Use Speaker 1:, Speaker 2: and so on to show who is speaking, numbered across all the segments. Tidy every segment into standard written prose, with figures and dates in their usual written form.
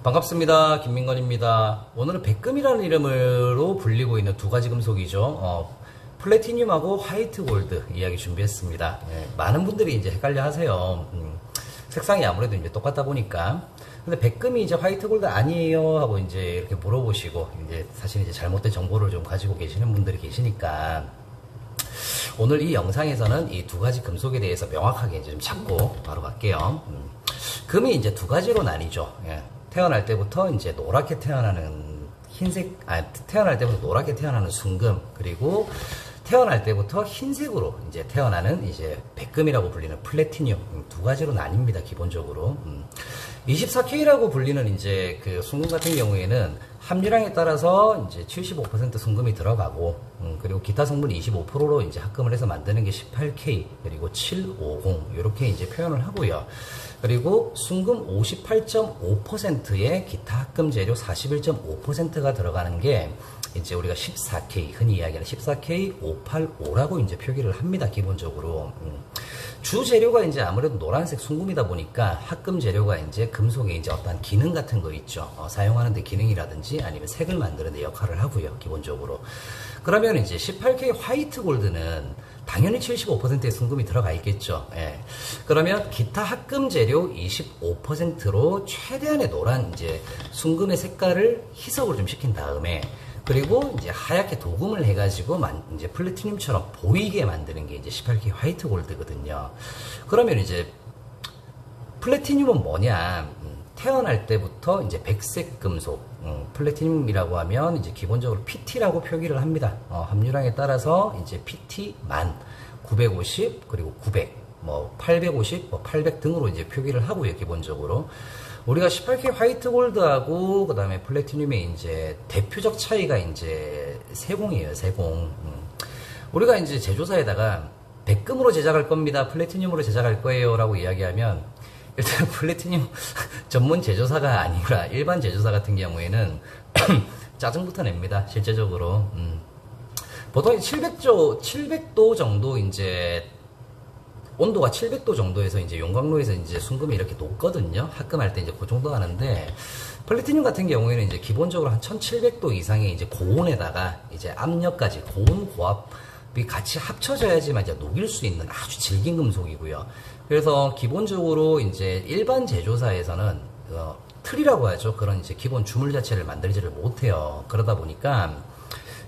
Speaker 1: 반갑습니다. 김민건입니다. 오늘은 백금이라는 이름으로 불리고 있는 두 가지 금속이죠. 플래티늄하고 화이트 골드 이야기 준비했습니다. 많은 분들이 이제 헷갈려 하세요. 색상이 아무래도 이제 똑같다 보니까. 근데 백금이 이제 화이트 골드 아니에요 하고 이제 이렇게 물어보시고, 이제 사실 이제 잘못된 정보를 좀 가지고 계시는 분들이 계시니까, 오늘 이 영상에서는 이 두 가지 금속에 대해서 명확하게 이제 좀 잡고 바로 갈게요. 금이 이제 두 가지로 나뉘죠. 태어날 때부터 이제 노랗게 태어나는 태어날 때부터 노랗게 태어나는 순금, 그리고 태어날 때부터 흰색으로 이제 태어나는 이제 백금이라고 불리는 플래티늄, 두 가지로 나뉩니다, 기본적으로. 24K라고 불리는 이제 그 순금 같은 경우에는 함유량에 따라서 이제 75% 순금이 들어가고, 그리고 기타 성분이 25%로 이제 합금을 해서 만드는 게 18K, 그리고 750, 이렇게 이제 표현을 하고요. 그리고 순금 58.5%에 기타 합금 재료 41.5%가 들어가는 게 이제 우리가 14K, 흔히 이야기하는 14K 585라고 이제 표기를 합니다, 기본적으로. 주 재료가 이제 아무래도 노란색 순금이다 보니까 합금 재료가 이제 금속에 이제 어떤 기능 같은 거 있죠. 사용하는 데 기능이라든지 아니면 색을 만드는 데 역할을 하고요, 기본적으로. 그러면 이제 18K 화이트 골드는 당연히 75%의 순금이 들어가 있겠죠. 그러면 기타 합금 재료 25%로 최대한의 노란 이제 순금의 색깔을 희석을 좀 시킨 다음에, 그리고 이제 하얗게 도금을 해가지고 이제 플래티늄처럼 보이게 만드는 게 이제 18K 화이트 골드거든요. 그러면 이제 플래티늄은 뭐냐? 태어날 때부터 이제 백색 금속, 플래티늄이라고 하면 이제 기본적으로 PT라고 표기를 합니다. 함유량에 따라서 이제 PT 10,000, 950, 그리고 900, 850, 800 등으로 이제 표기를 하고요, 기본적으로. 우리가 18K 화이트 골드하고 그 다음에 플래티늄의 이제 대표적 차이가 이제 세공이에요, 세공. 우리가 이제 제조사에다가 백금으로 제작할 겁니다, 플래티늄으로 제작할 거예요 라고 이야기하면, 일단 플래티늄 전문 제조사가 아니라 일반 제조사 같은 경우에는 짜증부터 냅니다, 실제적으로. 보통 700도 정도 이제 온도가 700도 정도에서 이제 용광로에서 이제 순금이 이렇게 녹거든요. 합금할 때 이제 그 정도 하는데, 플래티늄 같은 경우에는 이제 기본적으로 한 1700도 이상의 이제 고온에다가 이제 압력까지 고온 고압이 같이 합쳐져야지만 이제 녹일 수 있는 아주 질긴 금속이고요. 그래서 기본적으로 이제 일반 제조사에서는 틀이라고 하죠. 그런 이제 기본 주물 자체를 만들지를 못해요. 그러다 보니까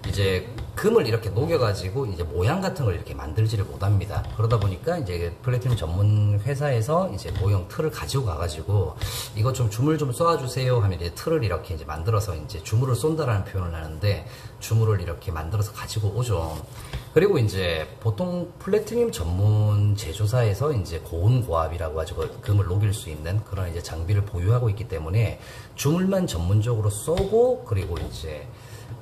Speaker 1: 이제 금을 이렇게 녹여가지고 이제 모양 같은 걸 이렇게 만들지를 못합니다. 그러다 보니까 이제 플래티늄 전문 회사에서 이제 모형 틀을 가지고 가가지고 이거 좀 주물 좀 쏘아주세요 하면 이제 틀을 이렇게 이제 만들어서 이제 주물을 쏜다라는 표현을 하는데, 주물을 이렇게 만들어서 가지고 오죠. 그리고 이제 보통 플래티늄 전문 제조사에서 이제 고온 고압이라고 하죠. 금을 녹일 수 있는 그런 이제 장비를 보유하고 있기 때문에 주물만 전문적으로 쏘고, 그리고 이제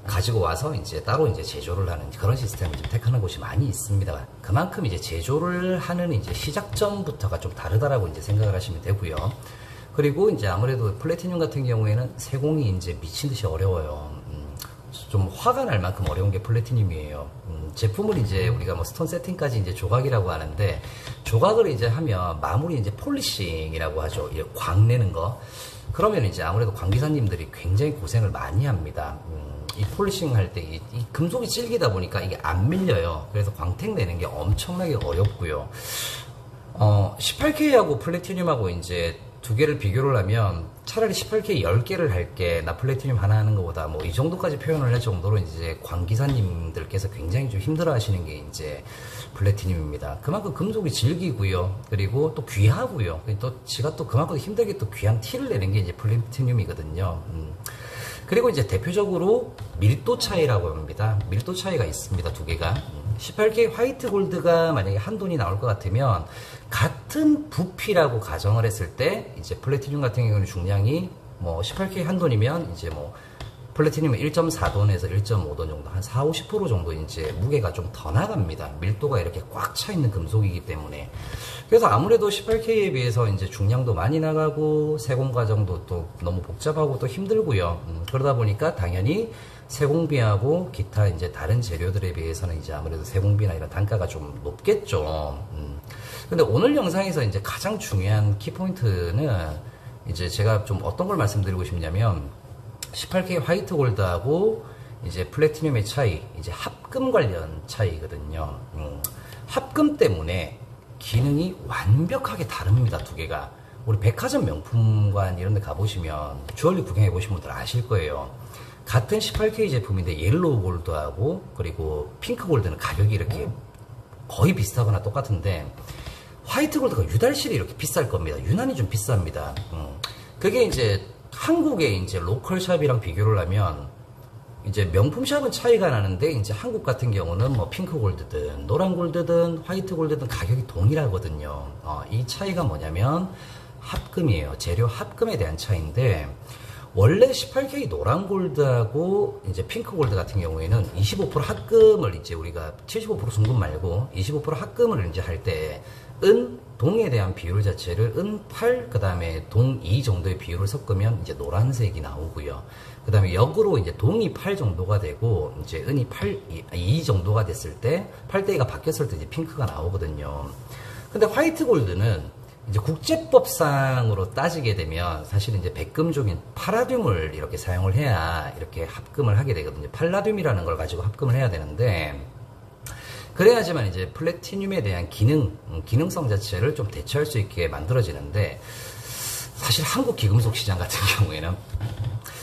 Speaker 1: 가지고 와서 이제 따로 이제 제조를 하는 그런 시스템을 좀 택하는 곳이 많이 있습니다. 그만큼 이제 제조를 하는 이제 시작점부터가 좀 다르다라고 이제 생각을 하시면 되고요. 그리고 이제 아무래도 플래티늄 같은 경우에는 세공이 이제 미친 듯이 어려워요. 좀 화가 날 만큼 어려운 게 플래티늄이에요. 제품을 이제 우리가 뭐 스톤 세팅까지 이제 조각이라고 하는데, 조각을 이제 하면 마무리 이제 폴리싱이라고 하죠. 광 내는 거. 그러면 이제 아무래도 광기사님들이 굉장히 고생을 많이 합니다. 이 폴리싱 할 때 이 금속이 질기다 보니까 이게 안 밀려요. 그래서 광택 내는 게 엄청나게 어렵고요. 18K하고 플래티늄하고 이제 두 개를 비교를 하면 차라리 18K 10개를 할게, 나 플래티늄 하나 하는 것보다 뭐 이 정도까지 표현을 할 정도로 이제 광기사님들께서 굉장히 좀 힘들어 하시는 게 이제 플래티늄입니다. 그만큼 금속이 질기고요. 그리고 또 귀하고요. 또 지가 또 그만큼 힘들게 또 귀한 티를 내는 게 이제 플래티늄이거든요. 그리고 이제 대표적으로 밀도 차이라고 합니다. 밀도 차이가 있습니다, 두 개가. 18K 화이트 골드가 만약에 한 돈이 나올 것 같으면 같은 부피라고 가정을 했을 때 이제 플래티늄 같은 경우는 중량이 뭐 18K 한 돈이면 이제 뭐 플래티늄은 1.4돈에서 1.5돈 정도, 한 40~50% 정도 이제 무게가 좀 더 나갑니다. 밀도가 이렇게 꽉 차 있는 금속이기 때문에. 그래서 아무래도 18K에 비해서 이제 중량도 많이 나가고 세공 과정도 또 너무 복잡하고 또 힘들고요. 그러다 보니까 당연히 세공비하고 기타 이제 다른 재료들에 비해서는 이제 아무래도 세공비나 이런 단가가 좀 높겠죠. 근데 오늘 영상에서 이제 가장 중요한 키포인트는 이제 제가 좀 어떤 걸 말씀드리고 싶냐면 18K 화이트 골드하고 이제 플래티늄의 차이, 이제 합금 관련 차이거든요. 합금 때문에 기능이 완벽하게 다릅니다, 두 개가. 우리 백화점 명품관 이런 데 가보시면 주얼리 구경해 보신 분들 아실 거예요. 같은 18K 제품인데 옐로우 골드하고 그리고 핑크 골드는 가격이 이렇게 거의 비슷하거나 똑같은데 화이트 골드가 유달실이 이렇게 비쌀 겁니다. 유난히 좀 비쌉니다. 그게 이제 한국의 이제 로컬 샵이랑 비교를 하면 이제 명품 샵은 차이가 나는데 이제 한국 같은 경우는 뭐 핑크 골드든 노란 골드든 화이트 골드든 가격이 동일하거든요. 이 차이가 뭐냐면 합금이에요. 재료 합금에 대한 차이인데 원래 18K 노란 골드하고 이제 핑크 골드 같은 경우에는 25% 합금을 이제 우리가 75% 순금 말고 25% 합금을 이제 할 때 은, 동에 대한 비율 자체를 은 8, 그 다음에 동 2 정도의 비율을 섞으면 이제 노란색이 나오고요. 그 다음에 역으로 이제 동이 8 정도가 되고 이제 은이 2 정도가 됐을 때 8대2가 바뀌었을 때 이제 핑크가 나오거든요. 근데 화이트 골드는 이제 국제법상으로 따지게 되면 사실 이제 백금종인 팔라듐을 이렇게 사용을 해야 이렇게 합금을 하게 되거든요. 팔라듐이라는 걸 가지고 합금을 해야 되는데 그래야지만 이제 플래티늄에 대한 기능성 자체를 좀 대처할 수 있게 만들어지는데 사실 한국 기금속 시장 같은 경우에는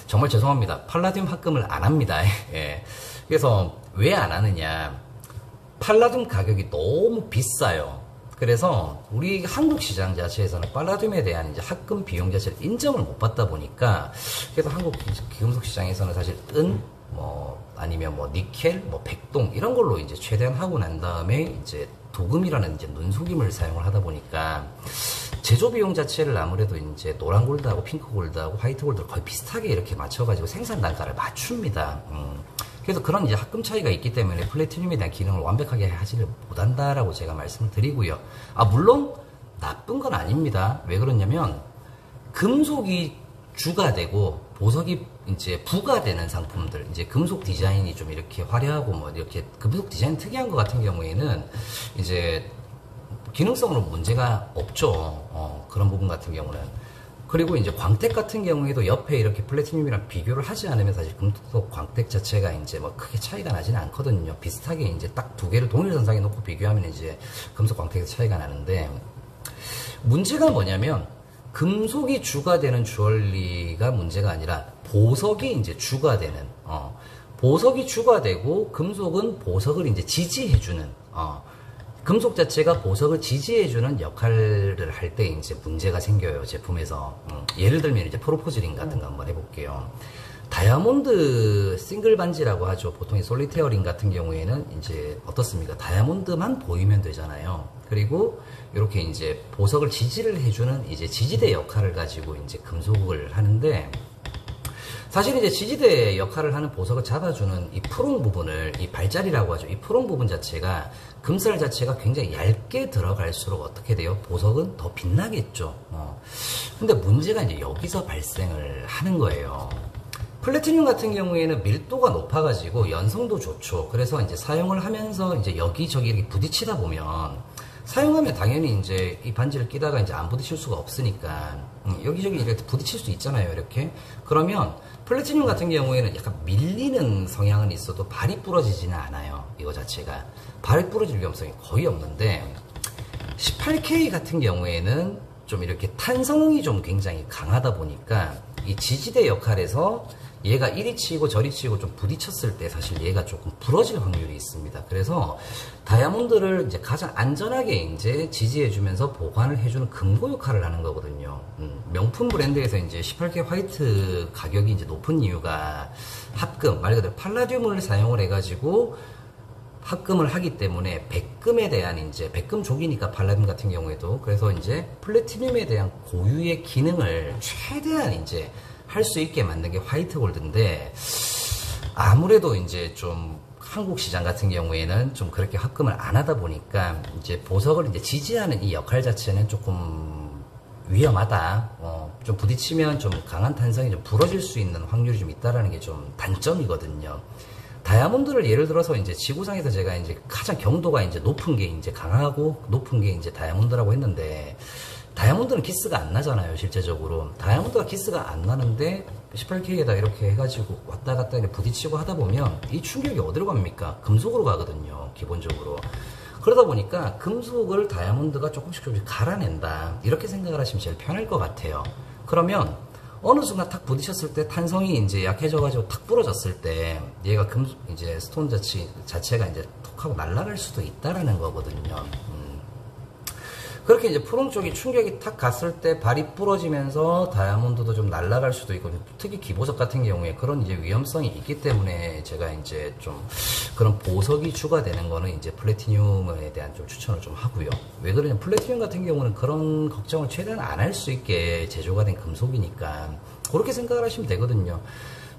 Speaker 1: 정말 죄송합니다. 팔라듐 합금을 안 합니다. 예. 그래서 왜 안 하느냐? 팔라듐 가격이 너무 비싸요. 그래서 우리 한국 시장 자체에서는 팔라듐에 대한 이제 합금 비용 자체를 인정을 못 받다 보니까 그래서 한국 기금속 시장에서는 사실 아니면 니켈, 백동 이런 걸로 이제 최대한 하고 난 다음에 이제 도금이라는 이제 눈속임을 사용을 하다 보니까 제조 비용 자체를 아무래도 이제 노란 골드하고 핑크 골드하고 화이트 골드를 거의 비슷하게 이렇게 맞춰가지고 생산 단가를 맞춥니다. 그래서 그런 이제 합금 차이가 있기 때문에 플래티늄에 대한 기능을 완벽하게 하지를 못한다라고 제가 말씀을 드리고요. 물론 나쁜 건 아닙니다. 왜 그러냐면 금속이 주가 되고 보석이 이제 부가 되는 상품들, 이제 금속 디자인이 좀 이렇게 화려하고 이렇게 금속 디자인 특이한 것 같은 경우에는 이제 기능성으로 문제가 없죠. 그런 부분 같은 경우는. 그리고 이제 광택 같은 경우에도 옆에 이렇게 플래티늄이랑 비교를 하지 않으면 사실 금속 광택 자체가 이제 크게 차이가 나지는 않거든요. 비슷하게 이제 딱 두 개를 동일선상에 놓고 비교하면 이제 금속 광택의 차이가 나는데 문제가 뭐냐면 금속이 주가 되는 주얼리가 문제가 아니라 보석이 이제 주가 되는, 보석이 주가 되고 금속은 보석을 이제 지지해주는, 금속 자체가 보석을 지지해주는 역할을 할 때 이제 문제가 생겨요, 제품에서. 예를 들면 이제 프로포즈링 같은 거 한번 해볼게요. 다이아몬드 싱글 반지라고 하죠. 보통 이 솔리테어링 같은 경우에는 이제 어떻습니까? 다이아몬드만 보이면 되잖아요. 그리고 이렇게 이제 보석을 지지를 해주는 이제 지지대 역할을 가지고 이제 금속을 하는데 사실 이제 지지대 역할을 하는 보석을 잡아주는 이 프롱 부분을 이 발자리라고 하죠. 이 프롱 부분 자체가 금살 자체가 굉장히 얇게 들어갈수록 어떻게 돼요? 보석은 더 빛나겠죠. 근데 문제가 이제 여기서 발생을 하는 거예요. 플래티늄 같은 경우에는 밀도가 높아가지고 연성도 좋죠. 그래서 이제 사용을 하면서 이제 여기저기 이렇게 부딪히다 보면 사용하면 당연히 이제 이 반지를 끼다가 이제 안 부딪힐 수가 없으니까 여기저기 이렇게 부딪힐 수 있잖아요. 이렇게. 그러면 플래티늄 같은 경우에는 약간 밀리는 성향은 있어도 발이 부러지지는 않아요. 이거 자체가. 발이 부러질 위험성이 거의 없는데 18K 같은 경우에는 좀 이렇게 탄성이 좀 굉장히 강하다 보니까 이 지지대 역할에서 얘가 이리 치고 저리 치고 좀 부딪혔을 때 사실 얘가 조금 부러질 확률이 있습니다. 그래서 다이아몬드를 이제 가장 안전하게 이제 지지해주면서 보관을 해주는 금고 역할을 하는 거거든요. 명품 브랜드에서 이제 18K 화이트 가격이 이제 높은 이유가 합금, 말 그대로 팔라듐을 사용을 해가지고 합금을 하기 때문에 백금에 대한 이제 백금족이니까 팔라듐 같은 경우에도 그래서 이제 플래티늄에 대한 고유의 기능을 최대한 이제 할 수 있게 만든 게 화이트 골드인데 아무래도 이제 좀 한국 시장 같은 경우에는 좀 그렇게 합금을 안 하다 보니까 이제 보석을 이제 지지하는 이 역할 자체는 조금 위험하다. 좀 부딪히면 좀 강한 탄성이 좀 부러질 수 있는 확률이 좀 있다라는 게 좀 단점이거든요. 다이아몬드를 예를 들어서 이제 지구상에서 제가 이제 가장 경도가 이제 높은 게 이제 강하고 높은 게 이제 다이아몬드라고 했는데 다이아몬드는 키스가 안 나잖아요, 실제적으로. 다이아몬드가 키스가 안 나는데 18K에다 이렇게 해가지고 왔다 갔다 이렇게 부딪히고 하다 보면 이 충격이 어디로 갑니까? 금속으로 가거든요, 기본적으로. 그러다 보니까 금속을 다이아몬드가 조금씩 갈아낸다, 이렇게 생각을 하시면 제일 편할 것 같아요. 그러면 어느 순간 탁 부딪혔을 때 탄성이 이제 약해져가지고 탁 부러졌을 때 얘가 이제 스톤 자체가 이제 톡 하고 날아갈 수도 있다라는 거거든요. 그렇게 이제 푸른 쪽이 충격이 탁 갔을 때 발이 부러지면서 다이아몬드도 좀 날아갈 수도 있고, 특히 기보석 같은 경우에 그런 이제 위험성이 있기 때문에 제가 이제 좀 그런 보석이 추가되는 거는 이제 플래티늄에 대한 좀 추천을 좀 하고요. 왜 그러냐면 플래티늄 같은 경우는 그런 걱정을 최대한 안 할 수 있게 제조가 된 금속이니까 그렇게 생각을 하시면 되거든요.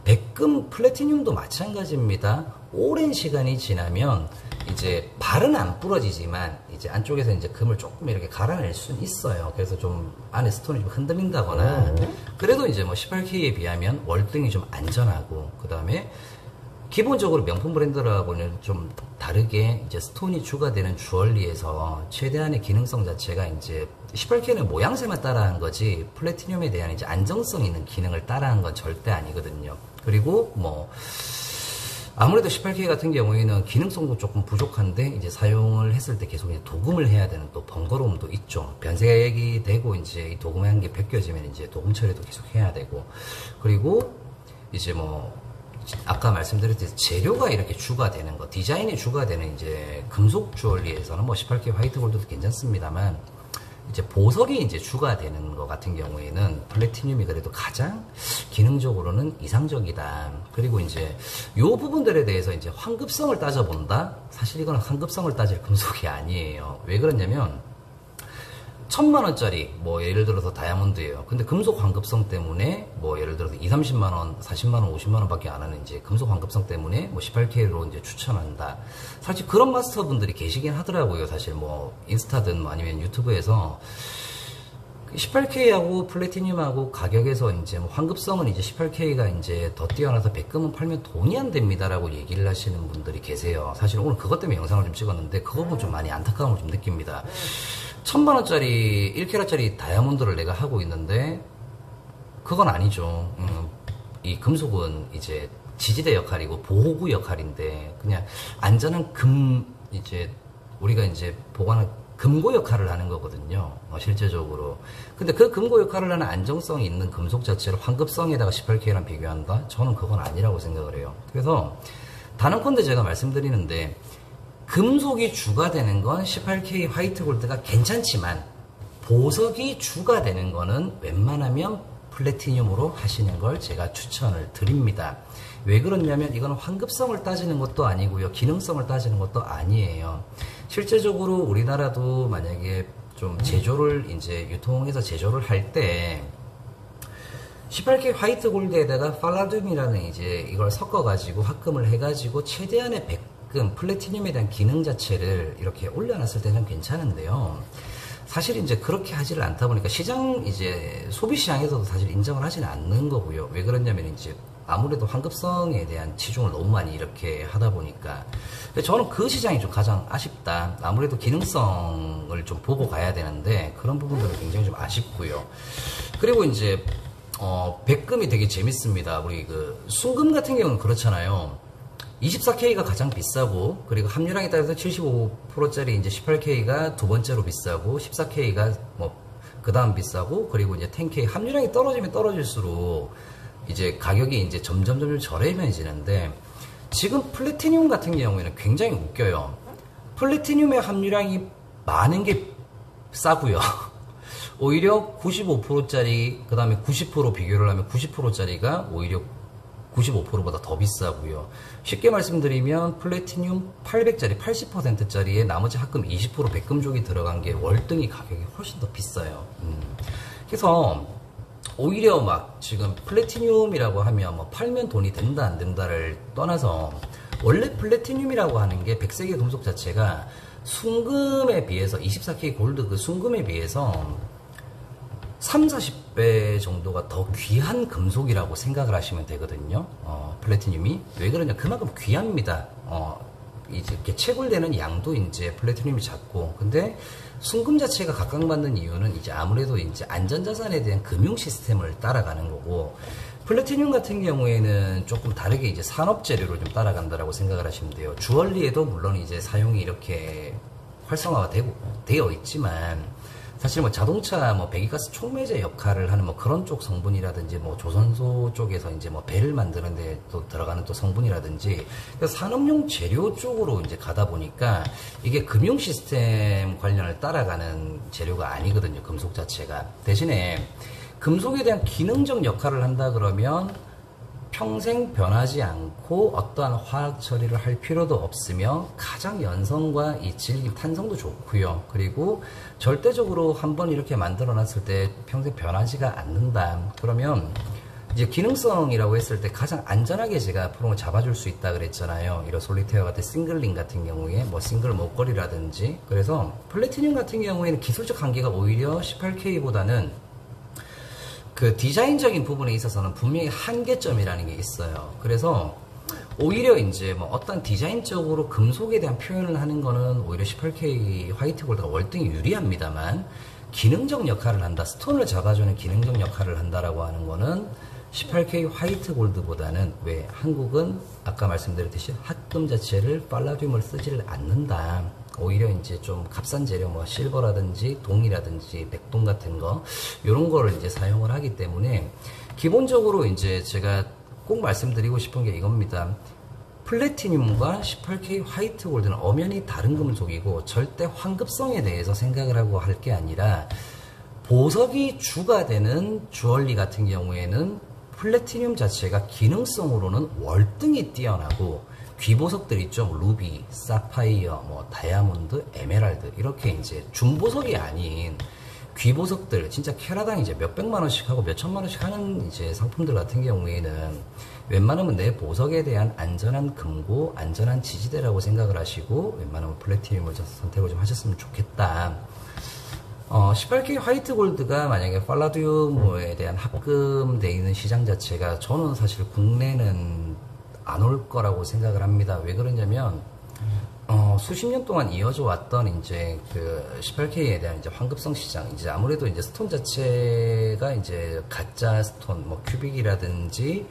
Speaker 1: 백금, 플래티늄도 마찬가지입니다. 오랜 시간이 지나면 이제 발은 안 부러지지만 이제 안쪽에서 이제 금을 조금 이렇게 갈아낼 수는 있어요. 그래서 좀 안에 스톤이 좀 흔들린다거나, 그래도 이제 뭐 18K에 비하면 월등히 좀 안전하고, 그 다음에 기본적으로 명품 브랜드라고는 좀 다르게 이제 스톤이 추가되는 주얼리에서 최대한의 기능성 자체가 이제 18K는 모양새만 따라한 거지 플래티늄에 대한 이제 안정성 있는 기능을 따라한 건 절대 아니거든요. 그리고 뭐 아무래도 18K 같은 경우에는 기능성도 조금 부족한데 이제 사용을 했을 때 계속 이제 도금을 해야 되는 또 번거로움도 있죠. 변색이 되고 이제 이 도금의 한 개 벗겨지면 이제 도금 처리도 계속 해야 되고, 그리고 이제 뭐 아까 말씀드렸듯이 재료가 이렇게 추가되는 거, 디자인이 추가되는 이제 금속 주얼리에서는 뭐 18K 화이트 골드도 괜찮습니다만, 이제 보석이 이제 추가되는 것 같은 경우에는 플래티늄이 그래도 가장 기능적으로는 이상적이다. 그리고 이제 요 부분들에 대해서 이제 환급성을 따져본다? 사실 이건 환급성을 따질 금속이 아니에요. 왜 그러냐면 1000만원짜리 뭐 예를 들어서 다이아몬드예요. 근데 금속 환급성 때문에 뭐 예를 들어서 20, 30만원, 40만원, 50만원 밖에 안 하는 이제 금속 환급성 때문에 뭐 18K로 이제 추천한다. 사실 그런 마스터분들이 계시긴 하더라고요. 사실 뭐 인스타든 뭐 아니면 유튜브에서 18K하고 플래티늄하고 가격에서 이제 뭐 환급성은 이제 18K가 이제 더 뛰어나서 백금은 팔면 돈이 안 됩니다라고 얘기를 하시는 분들이 계세요. 사실 오늘 그것 때문에 영상을 좀 찍었는데 그거 보면 좀 많이 안타까움을 좀 느낍니다. 1000만원짜리 1캐럿짜리 다이아몬드를 내가 하고 있는데 그건 아니죠. 이 금속은 이제 지지대 역할이고 보호구 역할인데 그냥 안전한 이제 우리가 이제 보관한 금고 역할을 하는 거거든요. 실제적으로. 근데 그 금고 역할을 하는 안정성이 있는 금속 자체를 환급성에다가 18K랑 비교한다? 저는 그건 아니라고 생각을 해요. 그래서 단언컨대 제가 말씀드리는데 금속이 추가되는 건 18K 화이트 골드가 괜찮지만 보석이 추가되는 거는 웬만하면 플래티늄으로 하시는 걸 제가 추천을 드립니다. 왜 그러냐면 이건 환급성을 따지는 것도 아니고요. 기능성을 따지는 것도 아니에요. 실제적으로 우리나라도 만약에 좀 제조를 이제 유통해서 제조를 할 때 18K 화이트 골드에다가 팔라듐이라는 이제 이걸 섞어가지고 합금을 해가지고 최대한의 플래티늄에 대한 기능 자체를 이렇게 올려놨을 때는 괜찮은데요. 사실 이제 그렇게 하지를 않다 보니까 이제 소비시장에서도 사실 인정을 하지는 않는 거고요. 왜 그러냐면 이제 아무래도 환급성에 대한 치중을 너무 많이 이렇게 하다 보니까 저는 그 시장이 좀 가장 아쉽다. 아무래도 기능성을 좀 보고 가야 되는데 그런 부분들은 굉장히 좀 아쉽고요. 그리고 이제 백금이 되게 재밌습니다. 우리 그 순금 같은 경우는 그렇잖아요. 24K가 가장 비싸고, 그리고 함유량에 따라서 75%짜리 이제 18K가 두 번째로 비싸고, 14K가 뭐 그 다음 비싸고, 그리고 이제 10K 함유량이 떨어지면 떨어질수록 이제 가격이 이제 점점 저렴해지는데, 지금 플래티늄 같은 경우에는 굉장히 웃겨요. 플래티늄의 함유량이 많은 게 싸고요. 오히려 95%짜리, 그 다음에 90% 비교를 하면 90%짜리가 오히려 95%보다 더 비싸고요. 쉽게 말씀드리면 플래티늄 800짜리 80%짜리에 나머지 합금 20% 백금족이 들어간 게 월등히 가격이 훨씬 더 비싸요. 그래서 오히려 막 지금 플래티늄이라고 하면 뭐 팔면 돈이 된다 안 된다를 떠나서 원래 플래티늄이라고 하는 게 백색의 금속 자체가 순금에 비해서 24K 골드 그 순금에 비해서 3, 40배 정도가 더 귀한 금속이라고 생각을 하시면 되거든요. 플래티늄이. 왜 그러냐. 그만큼 귀합니다. 이제 이렇게 채굴되는 양도 이제 플래티늄이 작고, 근데 순금 자체가 각광받는 이유는 이제 아무래도 이제 안전자산에 대한 금융 시스템을 따라가는 거고, 플래티늄 같은 경우에는 조금 다르게 이제 산업 재료를 좀 따라간다라고 생각을 하시면 돼요. 주얼리에도 물론 이제 사용이 이렇게 활성화가 되어 있지만, 사실 뭐 자동차 뭐 배기가스 촉매제 역할을 하는 뭐 그런 쪽 성분이라든지 뭐 조선소 쪽에서 이제 뭐 배를 만드는데 또 들어가는 또 성분이라든지 산업용 재료 쪽으로 이제 가다 보니까 이게 금융 시스템 관련을 따라가는 재료가 아니거든요. 금속 자체가. 대신에 금속에 대한 기능적 역할을 한다 그러면 평생 변하지 않고 어떠한 화학 처리를 할 필요도 없으며 가장 연성과 이 질긴 탄성도 좋고요. 그리고 절대적으로 한번 이렇게 만들어 놨을 때 평생 변하지가 않는다. 그러면 이제 기능성이라고 했을 때 가장 안전하게 제가 프롬을 잡아줄 수 있다 그랬잖아요. 이런 솔리테어 같은 싱글링 같은 경우에 뭐 싱글 목걸이라든지. 그래서 플래티늄 같은 경우에는 기술적 한계가 오히려 18K보다는 그 디자인적인 부분에 있어서는 분명히 한계점이라는 게 있어요. 그래서 오히려 이제 뭐 어떤 디자인적으로 금속에 대한 표현을 하는 거는 오히려 18K 화이트 골드가 월등히 유리합니다만, 기능적 역할을 한다, 스톤을 잡아주는 기능적 역할을 한다라고 하는 거는 18K 화이트 골드보다는, 왜 한국은 아까 말씀드렸듯이 합금 자체를 팔라듐을 쓰지를 않는다. 오히려 이제 좀 값싼 재료, 뭐 실버라든지 동이라든지 백동 같은 거, 이런 거를 이제 사용을 하기 때문에, 기본적으로 이제 제가 꼭 말씀드리고 싶은 게 이겁니다. 플래티늄과 18K 화이트 골드는 엄연히 다른 금속이고 절대 환급성에 대해서 생각을 하고 할 게 아니라, 보석이 주가 되는 주얼리 같은 경우에는 플래티늄 자체가 기능성으로는 월등히 뛰어나고, 귀보석들 있죠. 루비, 사파이어, 뭐 다이아몬드, 에메랄드, 이렇게 이제 준보석이 아닌 귀보석들, 진짜 캐라당 이제 몇백만 원씩 하고 몇천만 원씩 하는 이제 상품들 같은 경우에는 웬만하면 내 보석에 대한 안전한 금고, 안전한 지지대라고 생각을 하시고 웬만하면 플래티늄을 선택을 좀 하셨으면 좋겠다. 18K 화이트 골드가 만약에 팔라듐에 대한 합금되어 있는 시장 자체가, 저는 사실 국내는 안 올 거라고 생각을 합니다. 왜 그러냐면, 수십 년 동안 이어져 왔던 이제 그 18K에 대한 이제 환급성 시장, 이제 아무래도 이제 스톤 자체가 이제 가짜 스톤, 뭐 큐빅이라든지,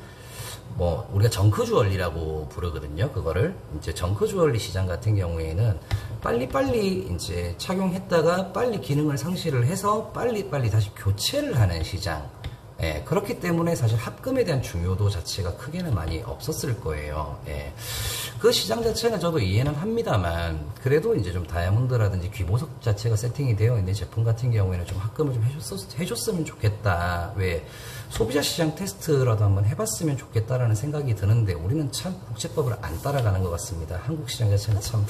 Speaker 1: 뭐 우리가 정크 주얼리라고 부르거든요. 그거를 이제 정크 주얼리 시장 같은 경우에는 빨리빨리 이제 착용했다가 빨리 기능을 상실을 해서 빨리빨리 다시 교체를 하는 시장. 예, 그렇기 때문에 사실 합금에 대한 중요도 자체가 크게는 많이 없었을 거예요. 예. 그 시장 자체는 저도 이해는 합니다만, 그래도 이제 좀 다이아몬드라든지 귀보석 자체가 세팅이 되어 있는 제품 같은 경우에는 좀 합금을 좀 해줬으면 좋겠다. 왜, 소비자 시장 테스트라도 한번 해봤으면 좋겠다라는 생각이 드는데, 우리는 참 국제법을 안 따라가는 것 같습니다. 한국 시장 자체는 참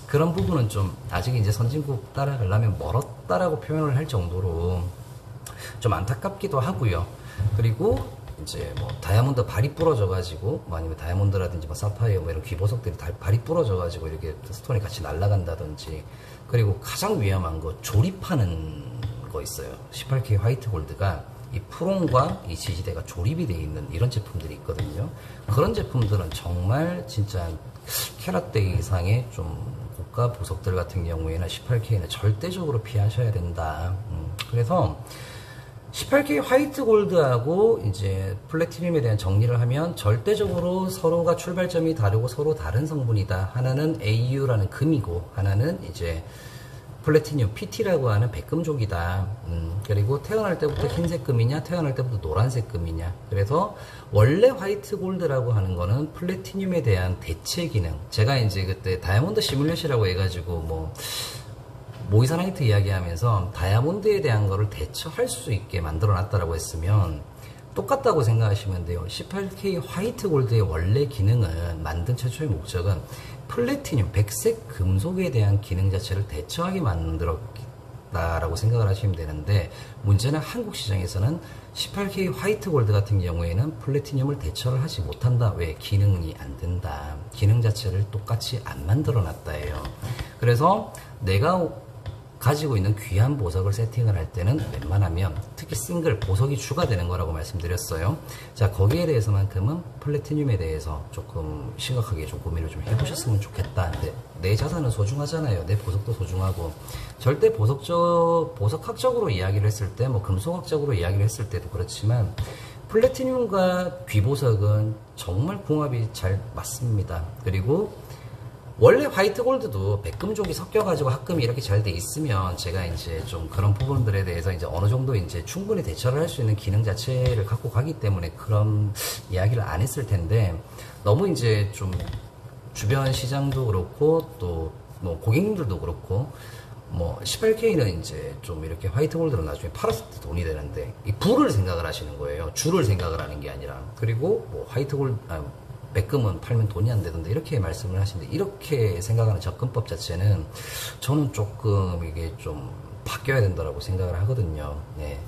Speaker 1: 그런 부분은 좀 아직 이제 선진국 따라가려면 멀었다라고 표현을 할 정도로 좀 안타깝기도 하고요. 그리고 이제 뭐 다이아몬드 발이 부러져가지고, 뭐 아니면 다이아몬드라든지 뭐 사파이어 뭐 이런 귀보석들이 발이 부러져가지고 이렇게 스톤이 같이 날아간다든지, 그리고 가장 위험한 거 조립하는 거 있어요. 18K 화이트 골드가 이 프롬과 이 지지대가 조립이 되어 있는 이런 제품들이 있거든요. 그런 제품들은 정말 진짜 캐럿대 이상의 좀 고가 보석들 같은 경우에는 18K는 절대적으로 피하셔야 된다. 그래서 18K 화이트 골드하고 이제 플래티늄에 대한 정리를 하면, 절대적으로 서로가 출발점이 다르고 서로 다른 성분이다. 하나는 AU라는 금이고, 하나는 이제 플래티늄 PT라고 하는 백금족이다. 그리고 태어날 때부터 흰색 금이냐, 태어날 때부터 노란색 금이냐. 그래서 원래 화이트 골드라고 하는 거는 플래티늄에 대한 대체 기능. 제가 이제 그때 다이아몬드 시뮬레이션이라고 해가지고 뭐 모이사나이트 이야기하면서 다이아몬드에 대한 거를 대처할 수 있게 만들어 놨다라고 했으면 똑같다고 생각하시면 돼요. 18K 화이트 골드의 원래 기능은, 만든 최초의 목적은 플래티늄, 백색 금속에 대한 기능 자체를 대처하게 만들었다라고 생각을 하시면 되는데, 문제는 한국 시장에서는 18K 화이트 골드 같은 경우에는 플래티늄을 대처를 하지 못한다. 왜? 기능이 안 된다. 기능 자체를 똑같이 안 만들어 놨다예요. 그래서 내가 가지고 있는 귀한 보석을 세팅을 할 때는 웬만하면 특히 싱글 보석이 추가되는 거라고 말씀드렸어요. 자, 거기에 대해서만큼은 플래티늄에 대해서 조금 심각하게 좀 고민을 좀 해보셨으면 좋겠다. 근데 내 자산은 소중하잖아요. 내 보석도 소중하고. 절대 보석학적으로 이야기를 했을 때, 뭐 금속학적으로 이야기를 했을 때도 그렇지만 플래티늄과 귀보석은 정말 궁합이 잘 맞습니다. 그리고 원래 화이트 골드도 백금족이 섞여가지고 합금이 이렇게 잘 돼 있으면 제가 이제 좀 그런 부분들에 대해서 이제 어느 정도 이제 충분히 대처를 할 수 있는 기능 자체를 갖고 가기 때문에 그런 이야기를 안 했을 텐데, 너무 이제 좀 주변 시장도 그렇고 또 뭐 고객님들도 그렇고 뭐 18K는 이제 좀 이렇게 화이트 골드로 나중에 팔았을 때 돈이 되는데 이 부를 생각을 하시는 거예요. 주를 생각을 하는 게 아니라. 그리고 뭐 화이트 골드 백금은 팔면 돈이 안 되던데 이렇게 말씀을 하시는데, 이렇게 생각하는 접근법 자체는 저는 조금 이게 좀 바뀌어야 된다고 생각을 하거든요. 네.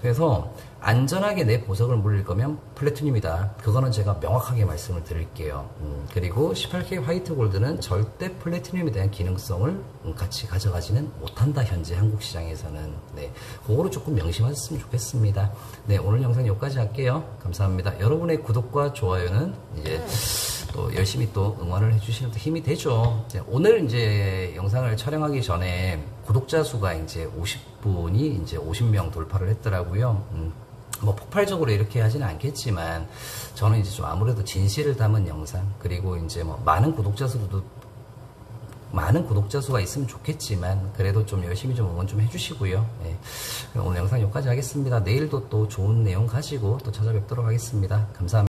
Speaker 1: 그래서 안전하게 내 보석을 물릴 거면 플래티늄이다. 그거는 제가 명확하게 말씀을 드릴게요. 그리고 18K 화이트 골드는 절대 플래티늄에 대한 기능성을 같이 가져가지는 못한다. 현재 한국 시장에서는. 네. 그거로 조금 명심하셨으면 좋겠습니다. 네. 오늘 영상 여기까지 할게요. 감사합니다. 여러분의 구독과 좋아요는 이제 또 열심히 또 응원을 해주시는 또 힘이 되죠. 오늘 이제 영상을 촬영하기 전에 구독자 수가 이제 50분이 이제 50명 돌파를 했더라고요. 뭐 폭발적으로 이렇게 하지는 않겠지만 저는 이제 좀 아무래도 진실을 담은 영상, 그리고 이제 뭐 많은 구독자 수가 있으면 좋겠지만 그래도 좀 열심히 좀 응원 좀 해주시고요. 네. 오늘 영상 여기까지 하겠습니다. 내일도 또 좋은 내용 가지고 또 찾아뵙도록 하겠습니다. 감사합니다.